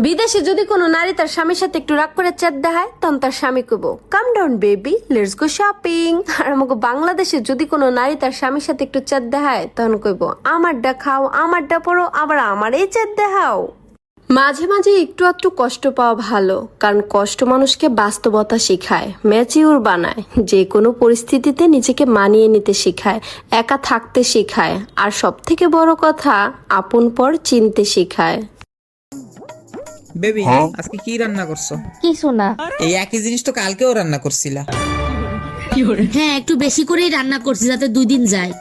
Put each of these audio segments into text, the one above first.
বিদেশে যদি কোনো নারী তার স্বামীর সাথে একটু রাগ করে চ্যাট দেখায় তখন তার স্বামী কইব come down baby let's go shopping. আর আমাকে বাংলাদেশে যদি কোনো নারী তার স্বামীর সাথে একটু চ্যাট দেখায় তখন কইব আমারটা খাও আমারটা পড়ো আবার আমারই চ্যাট দেখাও। মাঝে মাঝে একটু একটু কষ্ট পাওয়া ভালো, কারণ কষ্ট মানুষকে বাস্তবতা শেখায়, ম্যাচিউর বানায়, যে কোনো পরিস্থিতিতে নিজেকে মানিয়ে নিতে শেখায়, একা থাকতে শেখায়, আর সব থেকে বড় কথা আপন পর চিনতে শেখায়। বেবি আজকে কি রান্না করছো? কিছু না। এই একই জিনিস তো কালকেও রান্না করছিলা। হ্যাঁ, একটু বেশি করেই রান্না করছি যাতে 2 দিন যায়।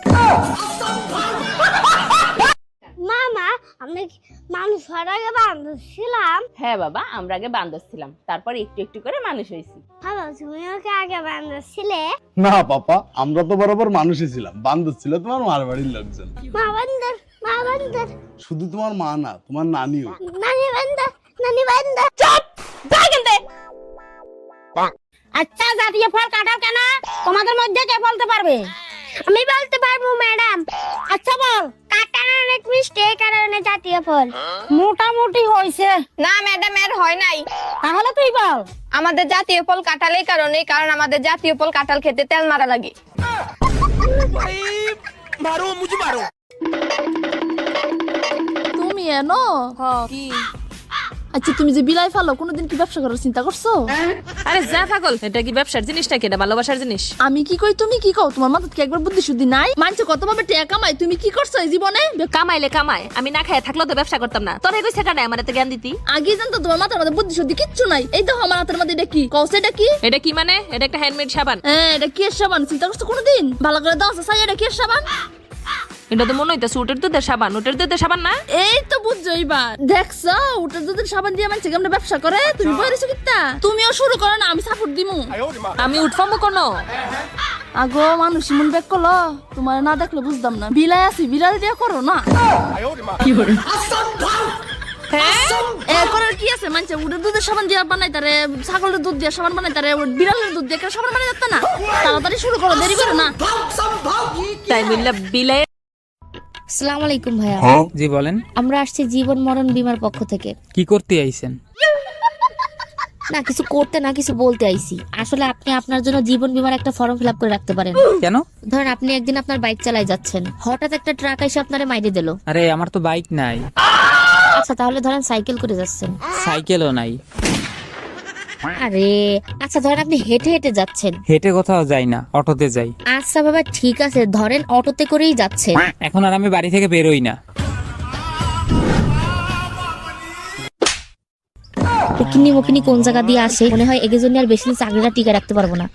মামা আমরা মানুষ হওয়ার আগে বান্ধব ছিলাম। হ্যাঁ বাবা, আমরা আগে বান্দর ছিলাম, তারপর একটু একটু করে মানুষ হয়েছি। হ্যালো, তুমি ওকে আগে বান্ধব ছিলে? না পাপা, আমরা তো বরাবর মানুষই ছিলাম, বান্ধব ছিল তোমার মার বাড়ির লোকজন। মা বান্ধব, মা বান্ধব। শুধু তোমার মা না, তোমার নানিও। নানি বান্ধব, নানি বান্ধব। আচ্ছা, জাতীয় ফল কাঁঠাল কেন? তোমাদের মধ্যে কে বলতে পারবে? আমি বলতে পারবো ম্যাডাম। আচ্ছা বল। কাঁঠাল অনেক মিষ্টি, এই কারণে জাতীয় ফল। মোটামুটি হয়েছে। না ম্যাডাম, এর হয় নাই। তাহলে তুই বল। আমাদের জাতীয় ফল কাঁঠাল এই কারণে, কারণ আমাদের জাতীয় ফল কাঁঠাল খেতে তেল মারা লাগে। তুমি এনো কি? আচ্ছা, তুমি যে বিলাই ফালো কোনোদিন কি ব্যবসা করার চিন্তা করছো? আরে যা পাগল, এটা কি ব্যবসার জিনিস নাকি? এটা ভালোবাসার জিনিস। আমি কি কই তুমি কি কও? তোমার মাথায় কি একবার বুদ্ধি শুদ্ধি নাই? মানছে কত ভাবে টাকা কামাই, তুমি কি করছো এই জীবনে? কামাইলে কামায়, আমি না খায় থাকলেও তো ব্যবসা করতাম না। তোর কইছে কানে আমার এত জ্ঞান দিতি? আগে জানতো তোমার মাথার মধ্যে বুদ্ধি শুদ্ধি কিচ্ছু নাই। এই তো আমার হাতের মধ্যে এটা কি কওছে? এটা কি? এটা কি মানে? এটা একটা হ্যান্ডমেড সাবান। হ্যাঁ, এটা কি সাবান? চিন্তা করছো কোনোদিন? ভালো করে দাও সাই, এটা কি সাবান? এটা তো মনে হইতেছে উটের দুধের সাবান। উটের দুধের সাবান না? এই তো বুঝছো এইবার। দেখছো উটের দুধের সাবান দিয়ে মানছে কেমনে ব্যবসা করে? তুমি বইরেছো কিত্তা? তুমিও শুরু করো না, আমি সাপোর্ট দিমু। আমি উঠফামু কোনো? আগো মানুষ মন ব্যাক করলো, তোমার না দেখলে বুঝতাম না। বিলাই আছি, বিড়াল দিয়ে করো না। এরপর কি আছে? মানছে উটের দুধের সাবান দিয়ে বানাই, তারে ছাগলের দুধ দিয়ে সাবান বানাই, তারে বিড়ালের দুধ দিয়ে সাবান বানাই যাচ্ছে না। তাড়াতাড়ি শুরু করো, দেরি করো না। তাই মিল্লা বিলাই। আসসালামু আলাইকুম ভাইয়া। জি বলেন। আমরা আসছি জীবন মরণ বীমার পক্ষ থেকে। কি করতে আইছেন? না কিছু করতে না, কিছু বলতে আইছি। আসলে আপনি আপনার জন্য জীবন বীমার একটা ফর্ম ফিল আপ করে রাখতে পারেন। কেন? ধরেন আপনি একদিন আপনার বাইক চালাই যাচ্ছেন, হঠাৎ একটা ট্রাক এসে আপনারে মাইরে দিল। আরে আমার তো বাইক নাই। আচ্ছা তাহলে ধরেন সাইকেল করে যাচ্ছেন। সাইকেলও নাই। আরে আচ্ছা ধরেন আপনি হেঁটে হেঁটে যাচ্ছেন। হেঁটে কোথাও যাই না, অটোতে যাই। আচ্ছা বাবা ঠিক আছে, ধরেন অটোতে করেই যাচ্ছেন। এখন আর আমি বাড়ি থেকে বেরোই না। কিনি মকিনি কোন জায়গা দিয়ে আসে, মনে হয় এগের জন্য আর বেশি দিন চাকরিটা টিকে রাখতে পারবো না।